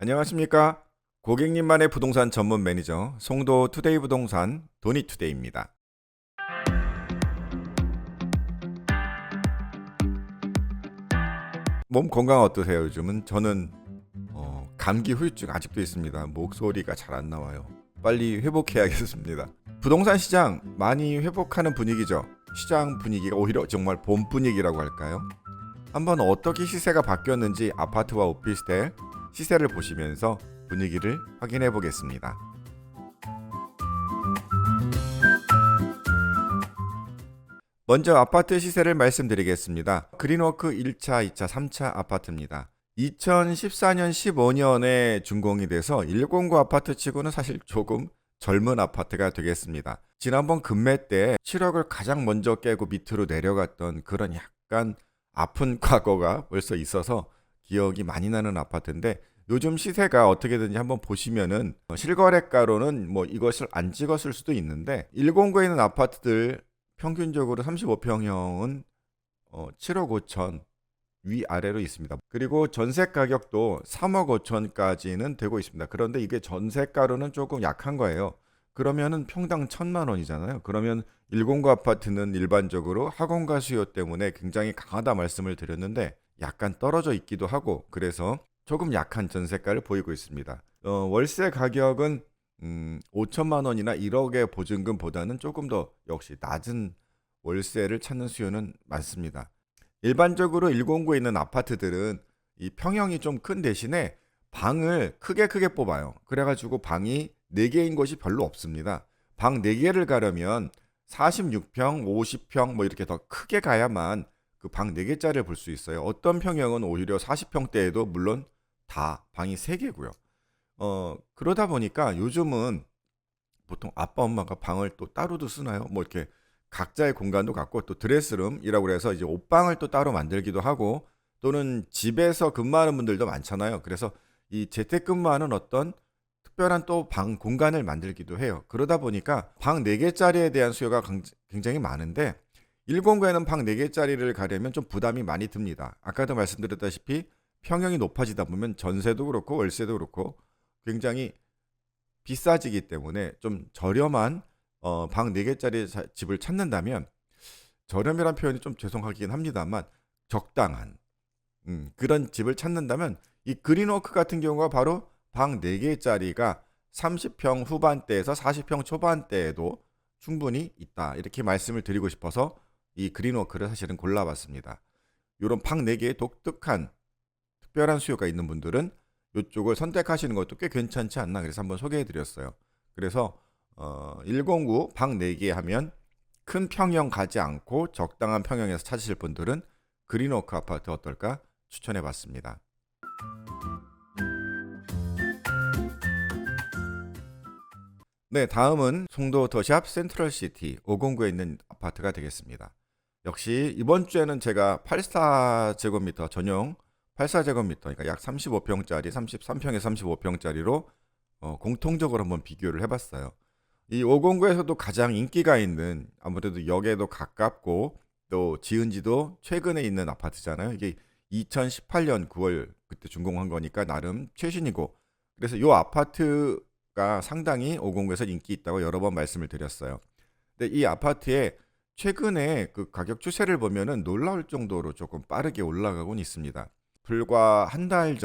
안녕하십니까? 고객님만의 부동산 전문 매니저 송도 투데이 부동산 도니투데이입니다. 몸 건강 어떠세요? 요즘은 저는 감기 후유증 아직도 있습니다. 목소리가 잘 안 나와요. 빨리 회복해야겠습니다. 부동산 시장 많이 회복하는 분위기죠. 시장 분위기가 오히려 정말 봄 분위기라고 할까요? 한번 어떻게 시세가 바뀌었는지 아파트와 오피스텔 시세를 보시면서 분위기를 확인해 보겠습니다. 먼저 아파트 시세를 말씀드리겠습니다. 그린워크 1차, 2차, 3차 아파트입니다. 2014년, 15년에 준공이 돼서 109 아파트 치고는 사실 조금 젊은 아파트가 되겠습니다. 지난번 금매 때 7억을 가장 먼저 깨고 밑으로 내려갔던 그런 약간 아픈 과거가 벌써 있어서 기억이 많이 나는 아파트인데, 요즘 시세가 어떻게 되는지 한번 보시면은 실거래가로는 뭐 이것을 안 찍었을 수도 있는데, 109에 있는 아파트들 평균적으로 35평형은 7억 5천 위아래로 있습니다. 그리고 전세 가격도 3억 5천까지는 되고 있습니다. 그런데 이게 전세가로는 조금 약한 거예요. 그러면은 평당 1,000만 원이잖아요. 그러면 109 아파트는 일반적으로 학원가 수요 때문에 굉장히 강하다 말씀을 드렸는데, 약간 떨어져 있기도 하고, 그래서 조금 약한 전세가를 보이고 있습니다. 월세 가격은 5천만 원이나 1억의 보증금보다는 조금 더 역시 낮은 월세를 찾는 수요는 많습니다. 일반적으로 109에 있는 아파트들은 이 평형이 좀 큰 대신에 방을 크게 뽑아요. 그래가지고 방이 4개인 곳이 별로 없습니다. 방 4개를 가려면 46평, 50평 뭐 이렇게 더 크게 가야만 그 방 4개짜리를 볼 수 있어요. 어떤 평형은 오히려 40평대에도 물론 다 방이 3개고요. 그러다 보니까 요즘은 보통 아빠 엄마가 방을 또 따로도 쓰나요? 뭐 이렇게 각자의 공간도 갖고, 또 드레스룸이라고 해서 이제 옷방을 또 따로 만들기도 하고, 또는 집에서 근무하는 분들도 많잖아요. 그래서 이 재택근무하는 어떤 특별한 또 방 공간을 만들기도 해요. 그러다 보니까 방 4개짜리에 대한 수요가 굉장히 많은데, 109에는 방 4개짜리를 가려면 좀 부담이 많이 듭니다. 아까도 말씀드렸다시피 평형이 높아지다 보면 전세도 그렇고 월세도 그렇고 굉장히 비싸지기 때문에 좀 저렴한 방 4개짜리 집을 찾는다면, 저렴이란 표현이 좀 죄송하긴 합니다만 적당한 그런 집을 찾는다면, 이 그린워크 같은 경우가 바로 방 4개짜리가 30평 후반대에서 40평 초반대에도 충분히 있다, 이렇게 말씀을 드리고 싶어서 이 그린워크를 사실은 골라봤습니다. 이런 방 4개의 독특한 특별한 수요가 있는 분들은 이쪽을 선택하시는 것도 꽤 괜찮지 않나, 그래서 한번 소개해드렸어요. 그래서 109 방 4개 하면 큰 평형 가지 않고 적당한 평형에서 찾으실 분들은 그린워크 아파트 어떨까 추천해봤습니다. 네, 다음은 송도 더샵 센트럴시티 509에 있는 아파트가 되겠습니다. 역시 이번 주에는 제가 84제곱미터 전용 84제곱미터, 그러니까 약 35평짜리, 33평에 35평짜리로 공통적으로 한번 비교를 해봤어요. 이 509에서도 가장 인기가 있는, 아무래도 역에도 가깝고 또 지은 지도 최근에 있는 아파트잖아요. 이게 2018년 9월 그때 준공한 거니까 나름 최신이고, 그래서 이 아파트가 상당히 509에서 인기 있다고 여러 번 말씀을 드렸어요. 근데 이 아파트에 최근에 그 가격 추세를 보면은 놀라울 정도로 조금 빠르게 올라가곤 있습니다. 불과 한 달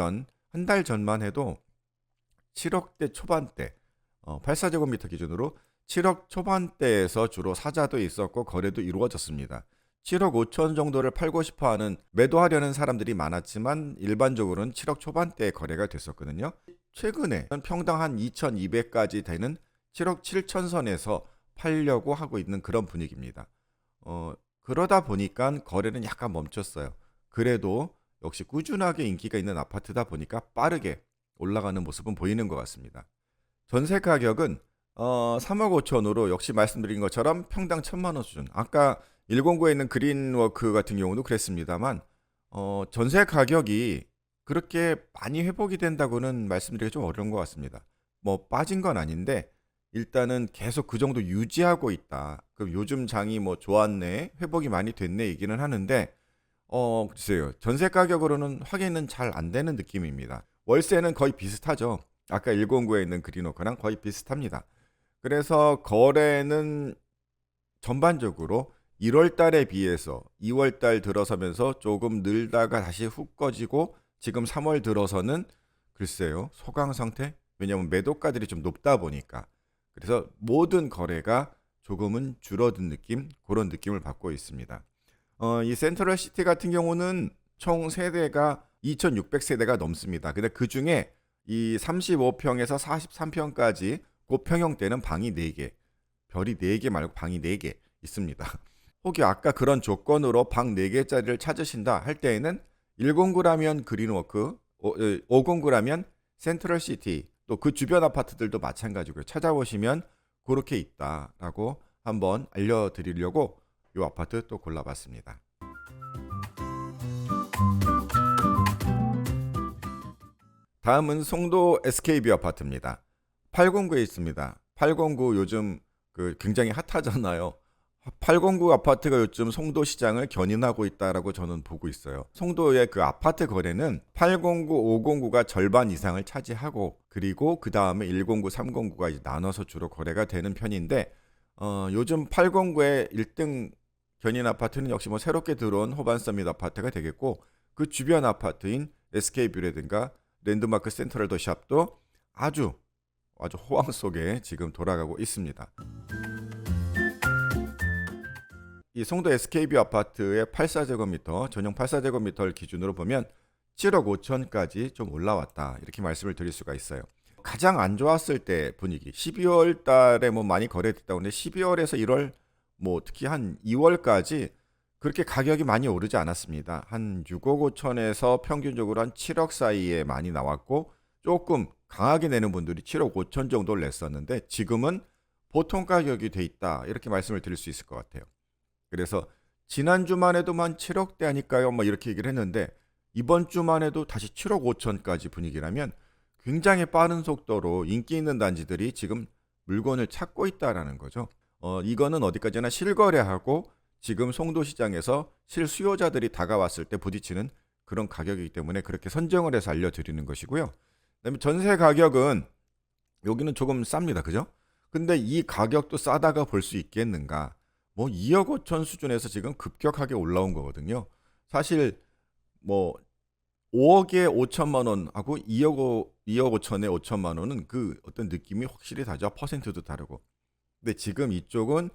전만 해도 7억대 초반대, 84제곱미터 기준으로 7억 초반대에서 주로 사자도 있었고 거래도 이루어졌습니다. 7억 5천 정도를 팔고 싶어 하는, 매도하려는 사람들이 많았지만 일반적으로는 7억 초반대에 거래가 됐었거든요. 최근에 평당 한 2,200까지 되는 7억 7천 선에서 팔려고 하고 있는 그런 분위기입니다. 그러다 보니까 거래는 약간 멈췄어요. 그래도 역시 꾸준하게 인기가 있는 아파트다 보니까 빠르게 올라가는 모습은 보이는 것 같습니다. 전세 가격은 3억 5천으로 역시 말씀드린 것처럼 평당 1,000만 원 수준. 아까 109에 있는 그린워크 같은 경우도 그랬습니다만, 전세 가격이 그렇게 많이 회복이 된다고는 말씀드리기 좀 어려운 것 같습니다. 뭐 빠진 건 아닌데 일단은 계속 그 정도 유지하고 있다. 그럼 요즘 장이 뭐 좋았네, 회복이 많이 됐네 얘기는 하는데, 글쎄요. 전세 가격으로는 확인은 잘 안 되는 느낌입니다. 월세는 거의 비슷하죠. 아까 109에 있는 그린워크랑 거의 비슷합니다. 그래서 거래는 전반적으로 1월 달에 비해서 2월 달 들어서면서 조금 늘다가 다시 훅 꺼지고 지금 3월 들어서는 글쎄요, 소강 상태? 왜냐하면 매도가들이 좀 높다 보니까. 그래서 모든 거래가 조금은 줄어든 느낌, 그런 느낌을 받고 있습니다. 이 센트럴 시티 같은 경우는 총 세대가 2,600세대가 넘습니다. 근데 그 중에 이 35평에서 43평까지 고평형대는 방이 4개, 별이 4개 말고 방이 4개 있습니다. 혹여 아까 그런 조건으로 방 4개짜리를 찾으신다 할 때에는 109라면 그린워크, 509라면 센트럴시티, 또 그 주변 아파트들도 마찬가지고요. 찾아보시면 그렇게 있다라고 한번 알려드리려고 이 아파트 또 골라봤습니다. 다음은 송도 SK뷰 아파트입니다. 809에 있습니다. 809 요즘 굉장히 핫하잖아요. 809 아파트가 요즘 송도 시장을 견인하고 있다라고 저는 보고 있어요. 송도의 그 아파트 거래는 809, 509가 절반 이상을 차지하고 그리고 그 다음에 109, 309가 이제 나눠서 주로 거래가 되는 편인데 요즘 809의 1등 견인 아파트는 역시 뭐 새롭게 들어온 호반서밋 아파트가 되겠고 그 주변 아파트인 SK뷰라든가 랜드마크 센트럴 더샵도 아주 호황 속에 지금 돌아가고 있습니다. 이 송도 SK뷰 아파트의 84제곱미터, 전용 84제곱미터를 기준으로 보면 7억 5천까지 좀 올라왔다. 이렇게 말씀을 드릴 수가 있어요. 가장 안 좋았을 때 분위기, 12월 달에 뭐 많이 거래됐다고 하는데 12월에서 1월, 뭐 특히 한 2월까지 그렇게 가격이 많이 오르지 않았습니다. 한 6억 5천에서 평균적으로 한 7억 사이에 많이 나왔고 조금 강하게 내는 분들이 7억 5천 정도를 냈었는데 지금은 보통 가격이 돼 있다. 이렇게 말씀을 드릴 수 있을 것 같아요. 그래서 지난주만 해도만 7억대 아닐까요? 뭐 이렇게 얘기를 했는데 이번 주만 해도 다시 7억 5천까지 분위기라면 굉장히 빠른 속도로 인기 있는 단지들이 지금 물건을 찾고 있다라는 거죠. 이거는 어디까지나 실거래하고 지금 송도시장에서 실수요자들이 다가왔을 때 부딪히는 그런 가격이기 때문에 그렇게 선정을 해서 알려드리는 것이고요. 그다음에 전세 가격은 여기는 조금 쌉니다. 그죠? 근데 이 가격도 싸다가 볼 수 있겠는가? 뭐 2억 5천 수준에서 지금 급격하게 올라온 거거든요. 사실 뭐 5억에 5천만 원하고 2억 5천에 5천만 원은 그 어떤 느낌이 확실히 다르죠. 퍼센트도 다르고. 근데 지금 이쪽은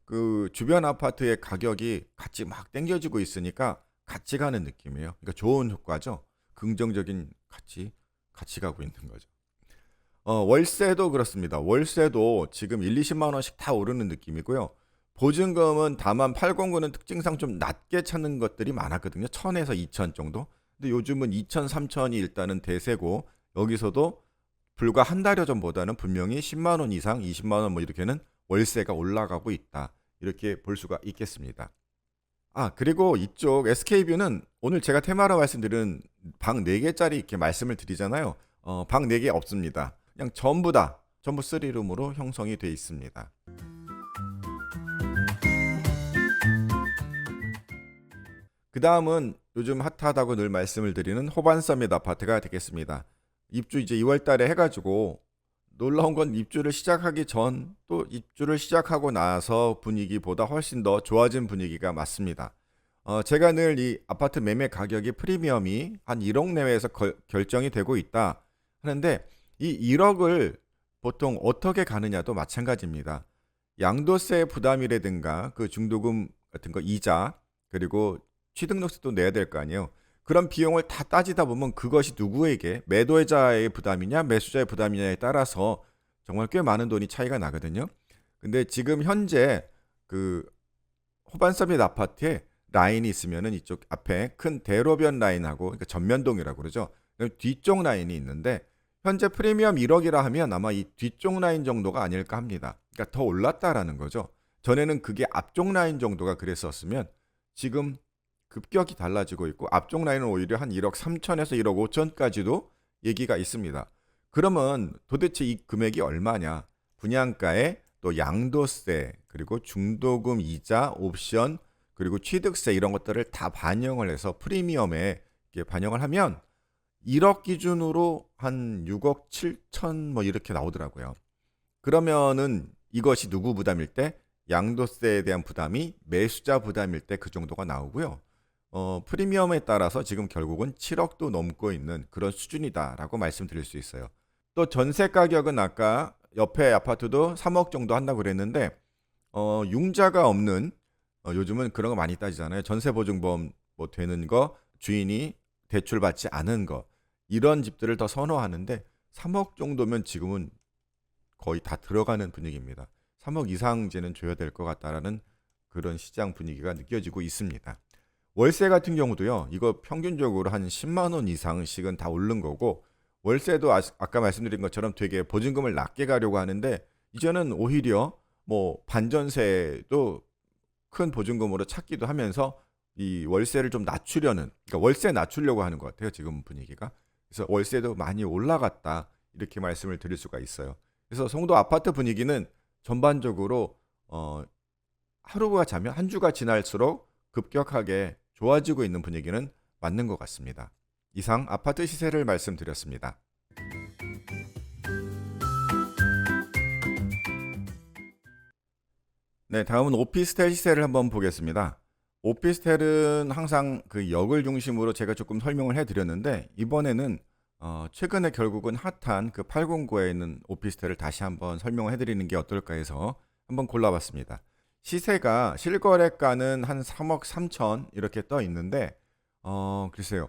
그 주변 아파트의 가격이 같이 막 땡겨지고 있으니까 같이 가는 느낌이에요. 그러니까 좋은 효과죠. 긍정적인 같이 가고 있는 거죠. 월세도 그렇습니다. 월세도 지금 1, 20만 원씩 다 오르는 느낌이고요. 보증금은 다만 809는 특징상 좀 낮게 찾는 것들이 많았거든요. 1000에서 2000 정도. 근데 요즘은 2000, 3000이 일단은 대세고 여기서도 불과 한 달여 전보다는 분명히 10만 원 이상, 20만 원 뭐 이렇게는 월세가 올라가고 있다. 이렇게 볼 수가 있겠습니다. 그리고 이쪽 SK뷰는 오늘 제가 테마로 말씀드린 방 4개짜리 이렇게 말씀을 드리잖아요. 방 4개 없습니다. 그냥 전부 3룸으로 형성이 되어 있습니다. 그 다음은 요즘 핫하다고 늘 말씀을 드리는 호반서밋 아파트가 되겠습니다. 입주 이제 2월 달에 해가지고 놀라운 건 입주를 시작하기 전 또 입주를 시작하고 나서 분위기보다 훨씬 더 좋아진 분위기가 맞습니다. 제가 늘 이 아파트 매매 가격이 프리미엄이 한 1억 내외에서 결정이 되고 있다 하는데 이 1억을 보통 어떻게 가느냐도 마찬가지입니다. 양도세 부담이라든가 그 중도금 같은 거 이자 그리고 취등록세도 내야 될 거 아니에요. 그런 비용을 다 따지다 보면 그것이 누구에게 매도자의 부담이냐 매수자의 부담이냐에 따라서 정말 꽤 많은 돈이 차이가 나거든요. 근데 지금 현재 그 호반서밋 아파트에 라인이 있으면은 이쪽 앞에 큰 대로변 라인하고 그러니까 전면동이라고 그러죠. 뒤쪽 라인이 있는데 현재 프리미엄 1억이라 하면 아마 이 뒤쪽 라인 정도가 아닐까 합니다. 그러니까 더 올랐다라는 거죠. 전에는 그게 앞쪽 라인 정도가 그랬었으면 지금 급격히 달라지고 있고 앞쪽 라인은 오히려 한 1억 3천에서 1억 5천까지도 얘기가 있습니다. 그러면 도대체 이 금액이 얼마냐? 분양가에 또 양도세 그리고 중도금 이자 옵션 그리고 취득세 이런 것들을 다 반영을 해서 프리미엄에 반영을 하면 1억 기준으로 한 6억 7천 뭐 이렇게 나오더라고요. 그러면은 이것이 누구 부담일 때? 양도세에 대한 부담이 매수자 부담일 때 그 정도가 나오고요. 프리미엄에 따라서 지금 결국은 7억도 넘고 있는 그런 수준이다라고 말씀드릴 수 있어요. 또 전세 가격은 아까 옆에 아파트도 3억 정도 한다고 그랬는데 융자가 없는 요즘은 그런 거 많이 따지잖아요. 전세보증보험 뭐 되는 거, 주인이 대출 받지 않은 거 이런 집들을 더 선호하는데 3억 정도면 지금은 거의 다 들어가는 분위기입니다. 3억 이상 이제는 줘야 될 것 같다라는 그런 시장 분위기가 느껴지고 있습니다. 월세 같은 경우도요. 이거 평균적으로 한 10만 원 이상씩은 다 오른 거고 월세도 아까 말씀드린 것처럼 되게 보증금을 낮게 가려고 하는데 이제는 오히려 뭐 반전세도 큰 보증금으로 찾기도 하면서 이 월세를 좀 낮추려는 그러니까 월세 낮추려고 하는 것 같아요. 지금 분위기가. 그래서 월세도 많이 올라갔다 이렇게 말씀을 드릴 수가 있어요. 그래서 송도 아파트 분위기는 전반적으로 하루가 자면 한 주가 지날수록 급격하게 좋아지고 있는 분위기는 맞는 것 같습니다. 이상 아파트 시세를 말씀드렸습니다. 네, 다음은 오피스텔 시세를 한번 보겠습니다. 오피스텔은 항상 그 역을 중심으로 제가 조금 설명을 해드렸는데 이번에는 최근에 결국은 핫한 그 809에 있는 오피스텔을 다시 한번 설명을 해드리는 게 어떨까 해서 한번 골라봤습니다. 시세가 실거래가는 한 3억 3천 이렇게 떠 있는데 글쎄요.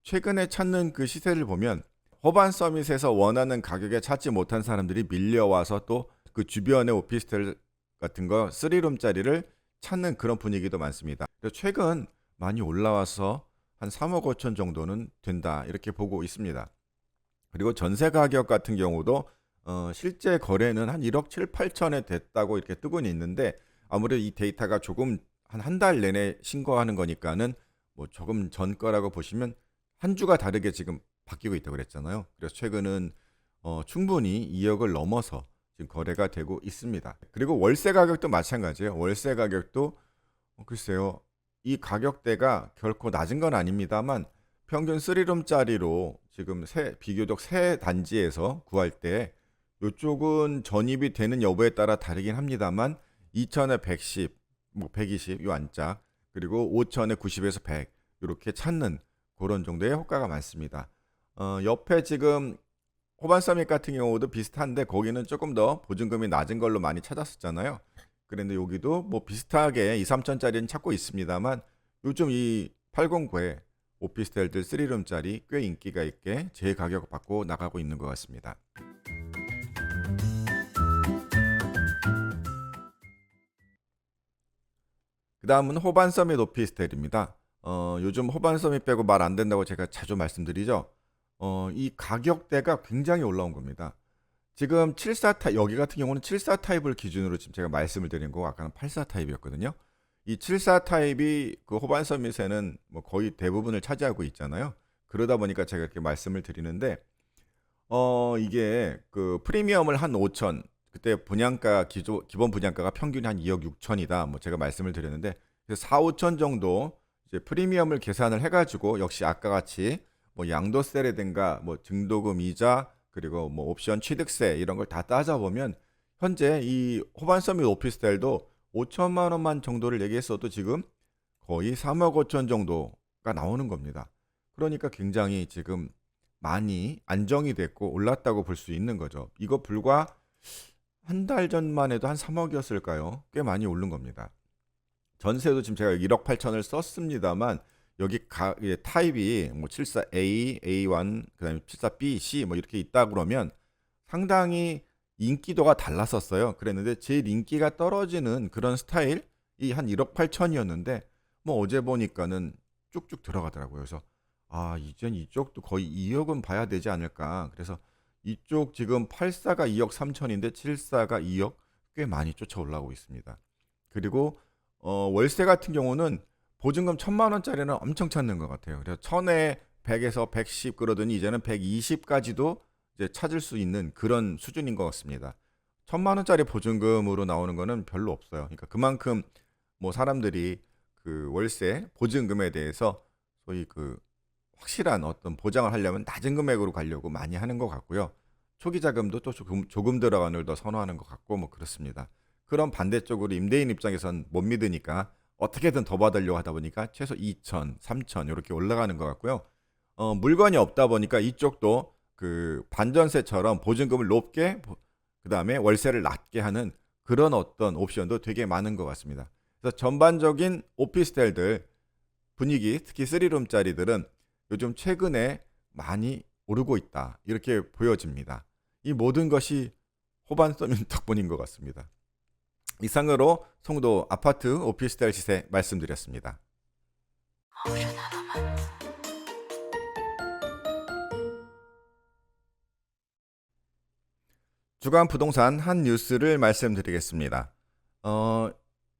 최근에 찾는 그 시세를 보면 호반 서밋에서 원하는 가격에 찾지 못한 사람들이 밀려와서 또 그 주변의 오피스텔 같은 거 3룸짜리를 찾는 그런 분위기도 많습니다. 그래서 최근 많이 올라와서 한 3억 5천 정도는 된다 이렇게 보고 있습니다. 그리고 전세 가격 같은 경우도 실제 거래는 한 1억 7, 8천에 됐다고 이렇게 뜨고는 있는데 아무래도 이 데이터가 조금 한 달 내내 신고하는 거니까는 뭐 조금 전 거라고 보시면 한 주가 다르게 지금 바뀌고 있다고 그랬잖아요. 그래서 최근은 충분히 2억을 넘어서 지금 거래가 되고 있습니다. 그리고 월세 가격도 마찬가지예요. 월세 가격도 글쎄요. 이 가격대가 결코 낮은 건 아닙니다만 평균 3룸짜리로 지금 비교적 새 단지에서 구할 때 이쪽은 전입이 되는 여부에 따라 다르긴 합니다만 2천에 110, 뭐 120, 요 안짝 그리고 5천에 90에서 100 이렇게 찾는 그런 정도의 효과가 많습니다. 옆에 지금 호반 서밋 같은 경우도 비슷한데 거기는 조금 더 보증금이 낮은 걸로 많이 찾았었잖아요. 그런데 여기도 뭐 비슷하게 2, 3천짜리는 찾고 있습니다만 요즘 이 809에 오피스텔들 3룸짜리 꽤 인기가 있게 제 가격 받고 나가고 있는 것 같습니다. 그 다음은 호반 서밋 오피스텔입니다. 요즘 호반 서밋 빼고 말 안 된다고 제가 자주 말씀드리죠. 이 가격대가 굉장히 올라온 겁니다. 지금 74 타입, 여기 같은 경우는 74 타입을 기준으로 지금 제가 말씀을 드린 거고 아까는 84 타입이었거든요. 이 74 타입이 그 호반 서밋에는 뭐 거의 대부분을 차지하고 있잖아요. 그러다 보니까 제가 이렇게 말씀을 드리는데 이게 그 프리미엄을 한 5천 그때 분양가 기본 분양가가 평균이 한 2억 6천이다. 뭐 제가 말씀을 드렸는데 4, 5천 정도 이제 프리미엄을 계산을 해가지고 역시 아까 같이 뭐 양도세라든가 뭐 증도금 이자 그리고 뭐 옵션 취득세 이런 걸 다 따져보면 현재 이 호반 서밋 오피스텔도 5천만 원만 정도를 얘기했어도 지금 거의 3억 5천 정도가 나오는 겁니다. 그러니까 굉장히 지금 많이 안정이 됐고 올랐다고 볼 수 있는 거죠. 이거 불과 한 달 전만 해도 한 3억이었을까요? 꽤 많이 오른 겁니다. 전세도 지금 제가 1억 8천을 썼습니다만 여기 타입이 뭐 74A, A1, 그다음에 74B, C 뭐 이렇게 있다 그러면 상당히 인기도가 달랐었어요. 그랬는데 제일 인기가 떨어지는 그런 스타일이 한 1억 8천이었는데 뭐 어제 보니까는 쭉쭉 들어가더라고요. 그래서 이젠 이쪽도 거의 2억은 봐야 되지 않을까. 그래서 이쪽 지금 84가 2억 3천인데 74가 2억 꽤 많이 쫓아 올라오고 있습니다. 그리고 월세 같은 경우는 보증금 1,000만 원짜리는 엄청 찾는 것 같아요. 그래서 1,000에 100에서 110 그러더니 이제는 120까지도 이제 찾을 수 있는 그런 수준인 것 같습니다. 1,000만 원짜리 보증금으로 나오는 거는 별로 없어요. 그러니까 그만큼 뭐 사람들이 그 월세 보증금에 대해서 소위 그 확실한 어떤 보장을 하려면 낮은 금액으로 가려고 많이 하는 것 같고요. 초기 자금도 또 조금 들어가는 걸 더 선호하는 것 같고 뭐 그렇습니다. 그런 반대쪽으로 임대인 입장에선 못 믿으니까 어떻게든 더 받으려고 하다 보니까 최소 2천, 3천 이렇게 올라가는 것 같고요. 물건이 없다 보니까 이쪽도 그 반전세처럼 보증금을 높게 그다음에 월세를 낮게 하는 그런 어떤 옵션도 되게 많은 것 같습니다. 그래서 전반적인 오피스텔들 분위기, 특히 3룸짜리들은 요즘 최근에 많이 오르고 있다. 이렇게 보여집니다. 이 모든 것이 호반서민 덕분인 것 같습니다. 이상으로 송도 아파트 오피스텔 시세 말씀드렸습니다. 주간 부동산 한 뉴스를 말씀드리겠습니다. 어,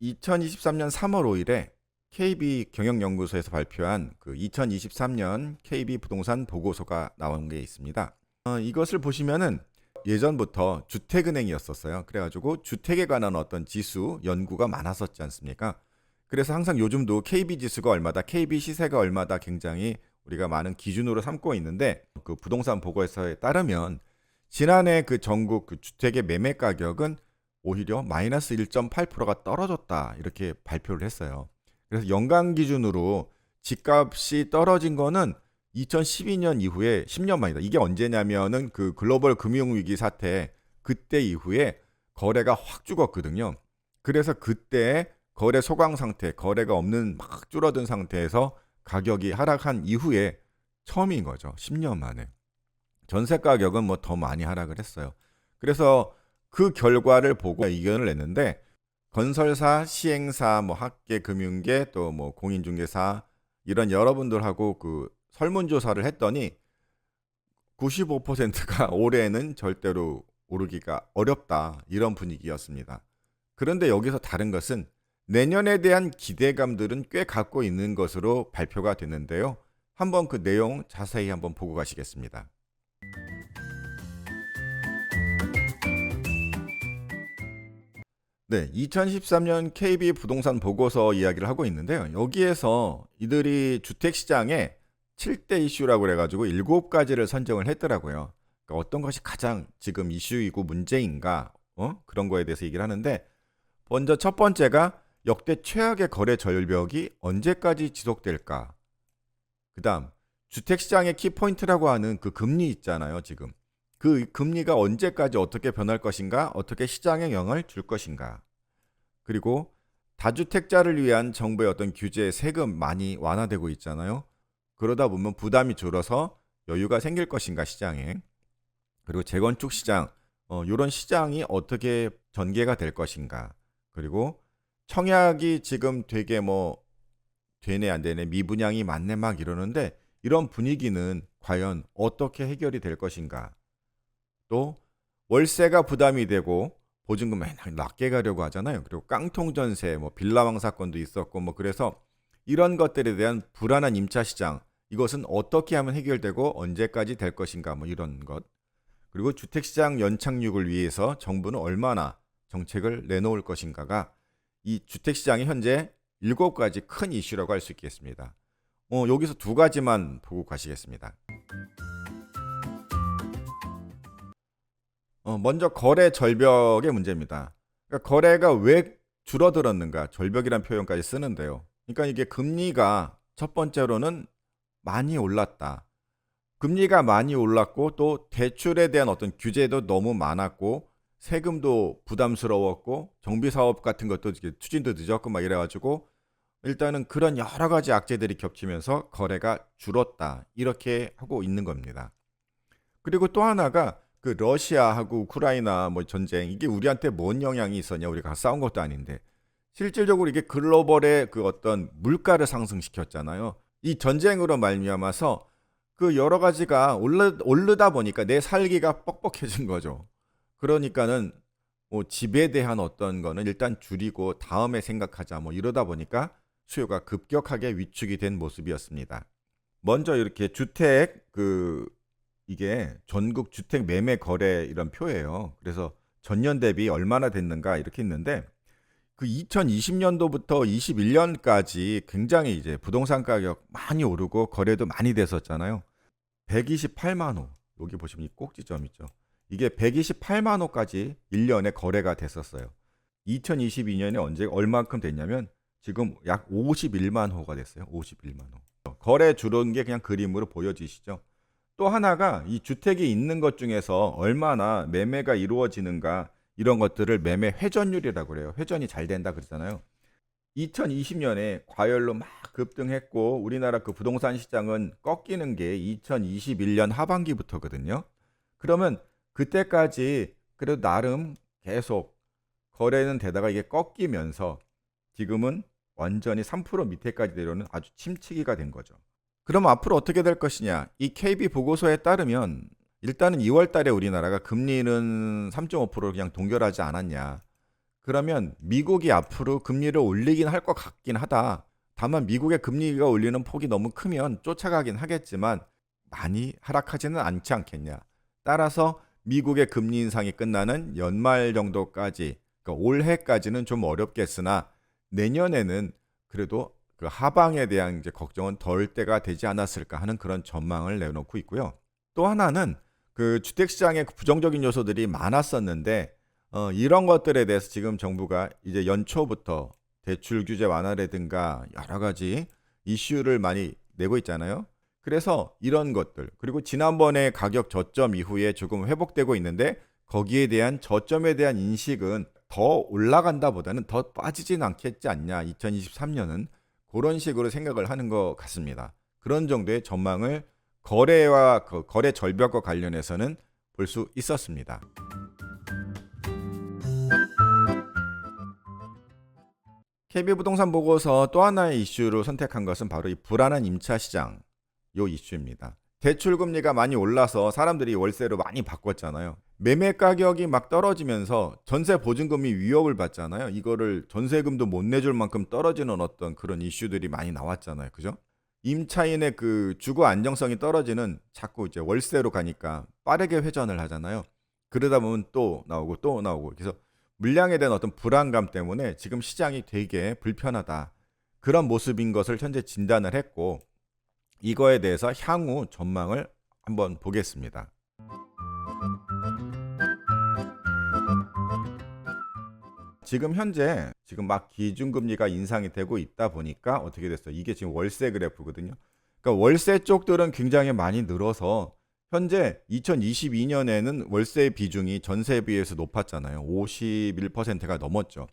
2023년 3월 5일에 KB 경영연구소에서 발표한 그 2023년 KB 부동산 보고서가 나온 게 있습니다. 이것을 보시면은 예전부터 주택은행이었었어요. 그래가지고 주택에 관한 어떤 지수 연구가 많았었지 않습니까? 그래서 항상 요즘도 KB 지수가 얼마다, KB 시세가 얼마다 굉장히 우리가 많은 기준으로 삼고 있는데 그 부동산 보고서에 따르면 지난해 그 전국 그 주택의 매매 가격은 오히려 마이너스 1.8%가 떨어졌다 이렇게 발표를 했어요. 그래서 연간 기준으로 집값이 떨어진 거는 2012년 이후에 10년 만이다. 이게 언제냐면은 그 글로벌 금융위기 사태 그때 이후에 거래가 확 죽었거든요. 그래서 그때 거래 소강 상태, 거래가 없는 막 줄어든 상태에서 가격이 하락한 이후에 처음인 거죠. 10년 만에. 전세 가격은 뭐 더 많이 하락을 했어요. 그래서 그 결과를 보고 의견을 냈는데 건설사, 시행사, 뭐 학계, 금융계, 또 뭐 공인중개사 이런 여러분들하고 그 설문조사를 했더니 95%가 올해는 절대로 오르기가 어렵다 이런 분위기였습니다. 그런데 여기서 다른 것은 내년에 대한 기대감들은 꽤 갖고 있는 것으로 발표가 됐는데요. 한번 그 내용 자세히 한번 보고 가시겠습니다. 네, 2013년 KB 부동산 보고서 이야기를 하고 있는데요. 여기에서 이들이 주택 시장에 7대 이슈라고 그래가지고 7가지를 선정을 했더라고요. 그러니까 어떤 것이 가장 지금 이슈이고 문제인가, 그런 거에 대해서 얘기를 하는데, 먼저 첫 번째가 역대 최악의 거래 절벽이 언제까지 지속될까? 그 다음, 주택 시장의 키포인트라고 하는 그 금리 있잖아요, 지금. 그 금리가 언제까지 어떻게 변할 것인가, 어떻게 시장에 영향을 줄 것인가. 그리고 다주택자를 위한 정부의 어떤 규제, 세금 많이 완화되고 있잖아요. 그러다 보면 부담이 줄어서 여유가 생길 것인가 시장에. 그리고 재건축 시장, 이런 시장이 어떻게 전개가 될 것인가. 그리고 청약이 지금 되게 뭐 되네 안 되네 미분양이 많네 막 이러는데 이런 분위기는 과연 어떻게 해결이 될 것인가. 또 월세가 부담이 되고 보증금 맨날 낮게 가려고 하잖아요. 그리고 깡통 전세, 뭐 빌라왕 사건도 있었고 뭐 그래서 이런 것들에 대한 불안한 임차 시장 이것은 어떻게 하면 해결되고 언제까지 될 것인가 뭐 이런 것. 그리고 주택 시장 연착륙을 위해서 정부는 얼마나 정책을 내놓을 것인가가 이 주택 시장이 현재 7가지 큰 이슈라고 할 수 있겠습니다. 여기서 2가지만 보고 가시겠습니다. 먼저 거래 절벽의 문제입니다. 그러니까 거래가 왜 줄어들었는가? 절벽이란 표현까지 쓰는데요. 그러니까 이게 금리가 첫 번째로는 많이 올랐다. 금리가 많이 올랐고 또 대출에 대한 어떤 규제도 너무 많았고 세금도 부담스러웠고 정비 사업 같은 것도 추진도 늦었고 막 이래가지고 일단은 그런 여러 가지 악재들이 겹치면서 거래가 줄었다. 이렇게 하고 있는 겁니다. 그리고 또 하나가 그 러시아하고 우크라이나 뭐 전쟁 이게 우리한테 뭔 영향이 있었냐 우리가 싸운 것도 아닌데 실질적으로 이게 글로벌의 그 어떤 물가를 상승시켰잖아요. 이 전쟁으로 말미암아서 그 여러 가지가 오르다 보니까 내 살기가 뻑뻑해진 거죠. 그러니까는 뭐 집에 대한 어떤 거는 일단 줄이고 다음에 생각하자 뭐 이러다 보니까 수요가 급격하게 위축이 된 모습이었습니다. 먼저 이렇게 주택 이게 전국 주택 매매 거래 이런 표예요. 그래서 전년 대비 얼마나 됐는가 이렇게 있는데 그 2020년도부터 21년까지 굉장히 이제 부동산 가격 많이 오르고 거래도 많이 됐었잖아요. 128만 호. 여기 보시면 이 꼭지점 있죠. 이게 128만 호까지 1년에 거래가 됐었어요. 2022년에 언제 얼마큼 됐냐면 지금 약 51만 호가 됐어요. 51만 호. 거래 줄은 게 그냥 그림으로 보여지시죠. 또 하나가 이 주택이 있는 것 중에서 얼마나 매매가 이루어지는가 이런 것들을 매매 회전율이라고 그래요. 회전이 잘 된다 그러잖아요. 2020년에 과열로 막 급등했고 우리나라 그 부동산 시장은 꺾이는 게 2021년 하반기부터거든요. 그러면 그때까지 그래도 나름 계속 거래는 되다가 이게 꺾이면서 지금은 완전히 3% 밑에까지 내려오는 아주 침체기가 된 거죠. 그럼 앞으로 어떻게 될 것이냐? 이 KB 보고서에 따르면 일단은 2월 달에 우리나라가 금리는 3.5%를 그냥 동결하지 않았냐. 그러면 미국이 앞으로 금리를 올리긴 할 것 같긴 하다. 다만 미국의 금리가 올리는 폭이 너무 크면 쫓아가긴 하겠지만 많이 하락하지는 않지 않겠냐. 따라서 미국의 금리 인상이 끝나는 연말 정도까지, 그러니까 올해까지는 좀 어렵겠으나 내년에는 그래도 그 하방에 대한 이제 걱정은 덜 때가 되지 않았을까 하는 그런 전망을 내놓고 있고요. 또 하나는 그 주택 시장에 부정적인 요소들이 많았었는데 이런 것들에 대해서 지금 정부가 이제 연초부터 대출 규제 완화라든가 여러 가지 이슈를 많이 내고 있잖아요. 그래서 이런 것들, 그리고 지난번에 가격 저점 이후에 조금 회복되고 있는데 거기에 대한 저점에 대한 인식은 더 올라간다 보다는 더 빠지진 않겠지 않냐. 2023년은 그런 식으로 생각을 하는 것 같습니다. 그런 정도의 전망을 거래와 거래 절벽과 관련해서는 볼 수 있었습니다. KB부동산 보고서 또 하나의 이슈로 선택한 것은 바로 이 불안한 임차 시장 요 이슈입니다. 대출 금리가 많이 올라서 사람들이 월세로 많이 바꿨잖아요. 매매 가격이 막 떨어지면서 전세 보증금이 위협을 받잖아요. 이거를 전세금도 못 내줄 만큼 떨어지는 어떤 그런 이슈들이 많이 나왔잖아요. 그죠? 임차인의 그 주거 안정성이 떨어지는 자꾸 이제 월세로 가니까 빠르게 회전을 하잖아요. 그러다 보면 또 나오고 또 나오고. 그래서 물량에 대한 어떤 불안감 때문에 지금 시장이 되게 불편하다. 그런 모습인 것을 현재 진단을 했고 이거에 대해서 향후 전망을 한번 보겠습니다. 지금 현재 막 기준금리가 인상이 되고 있다 보니까 어떻게 됐어요? 이게 지금 월세 그래프거든요. 그러니까 월세 쪽들은 굉장히 많이 늘어서 현재 2022년에는 월세 비중이 전세에 비해서 높았잖아요. 51%가 넘었죠.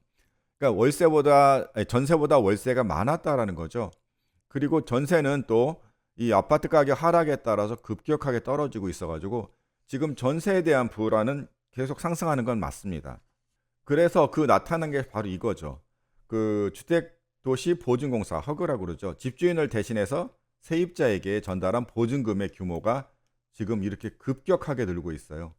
그러니까 전세보다 월세가 많았다라는 거죠. 그리고 전세는 또 이 아파트 가격 하락에 따라서 급격하게 떨어지고 있어가지고 지금 전세에 대한 불안은 계속 상승하는 건 맞습니다. 그래서 그 나타난 게 바로 이거죠. 그 주택도시보증공사 허그라고 그러죠. 집주인을 대신해서 세입자에게 전달한 보증금의 규모가 지금 이렇게 급격하게 늘고 있어요.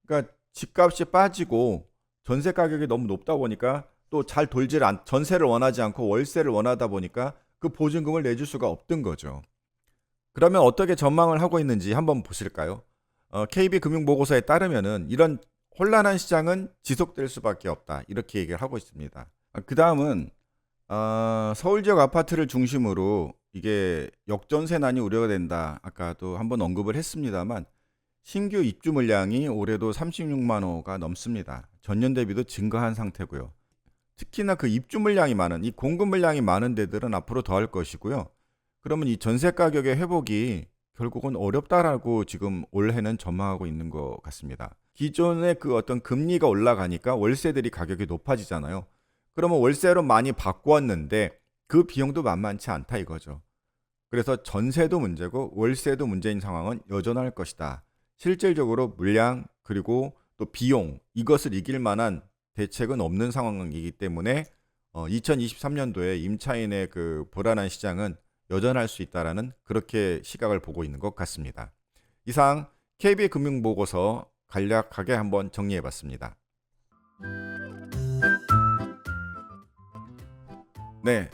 그러니까 집값이 빠지고 전세 가격이 너무 높다 보니까 또 전세를 원하지 않고 월세를 원하다 보니까 그 보증금을 내줄 수가 없던 거죠. 그러면 어떻게 전망을 하고 있는지 한번 보실까요? KB금융보고서에 따르면은 이런 혼란한 시장은 지속될 수밖에 없다. 이렇게 얘기를 하고 있습니다. 그 다음은 서울 지역 아파트를 중심으로 이게 역전세난이 우려가 된다. 아까도 한번 언급을 했습니다만 신규 입주 물량이 올해도 36만 호가 넘습니다. 전년 대비도 증가한 상태고요. 특히나 그 입주 물량이 많은 이 공급 물량이 많은 데들은 앞으로 더 할 것이고요. 그러면 이 전세 가격의 회복이 결국은 어렵다라고 지금 올해는 전망하고 있는 것 같습니다. 기존의 그 어떤 금리가 올라가니까 월세들이 가격이 높아지잖아요. 그러면 월세로 많이 바꾸었는데 그 비용도 만만치 않다 이거죠. 그래서 전세도 문제고 월세도 문제인 상황은 여전할 것이다. 실질적으로 물량 그리고 또 비용 이것을 이길 만한 대책은 없는 상황이기 때문에 2023년도에 임차인의 그 불안한 시장은 여전할 수 있다라는 그렇게 시각을 보고 있는 것 같습니다. 이상 KB금융보고서 간략하게 한번 정리해봤습니다. 네,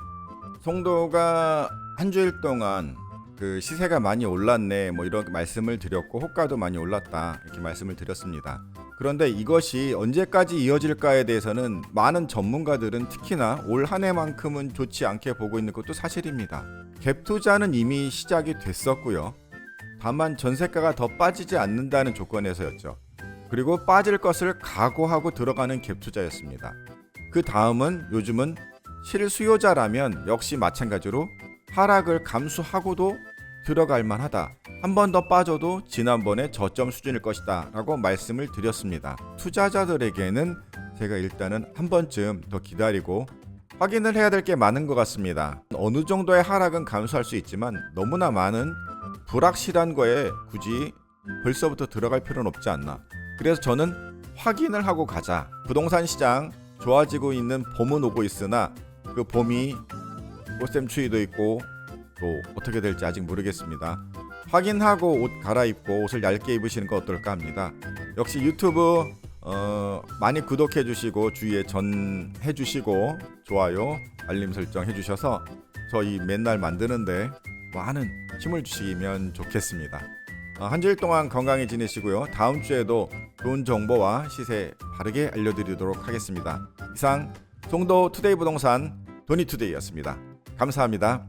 송도가 한 주일 동안 그 시세가 많이 올랐네 뭐 이런 말씀을 드렸고 호가도 많이 올랐다 이렇게 말씀을 드렸습니다. 그런데 이것이 언제까지 이어질까에 대해서는 많은 전문가들은 특히나 올 한 해만큼은 좋지 않게 보고 있는 것도 사실입니다. 갭 투자는 이미 시작이 됐었고요. 다만 전세가가 더 빠지지 않는다는 조건에서였죠. 그리고 빠질 것을 각오하고 들어가는 갭 투자였습니다. 그 다음은 요즘은 실수요자라면 역시 마찬가지로 하락을 감수하고도 들어갈 만하다. 한 번 더 빠져도 지난번의 저점 수준일 것이다 라고 말씀을 드렸습니다. 투자자들에게는 제가 일단은 한 번쯤 더 기다리고 확인을 해야 될 게 많은 것 같습니다. 어느 정도의 하락은 감수할 수 있지만 너무나 많은 불확실한 거에 굳이 벌써부터 들어갈 필요는 없지 않나. 그래서 저는 확인을 하고 가자. 부동산 시장 좋아지고 있는 봄은 오고 있으나 그 봄이 꽃샘추위도 있고 또 어떻게 될지 아직 모르겠습니다. 확인하고 옷 갈아입고 옷을 얇게 입으시는 거 어떨까 합니다. 역시 유튜브 많이 구독해 주시고 주위에 전해 주시고 좋아요 알림 설정 해 주셔서 저희 맨날 만드는데 많은 힘을 주시면 좋겠습니다. 한 주일 동안 건강히 지내시고요. 다음 주에도 좋은 정보와 시세 바르게 알려드리도록 하겠습니다. 이상 송도 투데이 부동산 도니투데이였습니다. 감사합니다.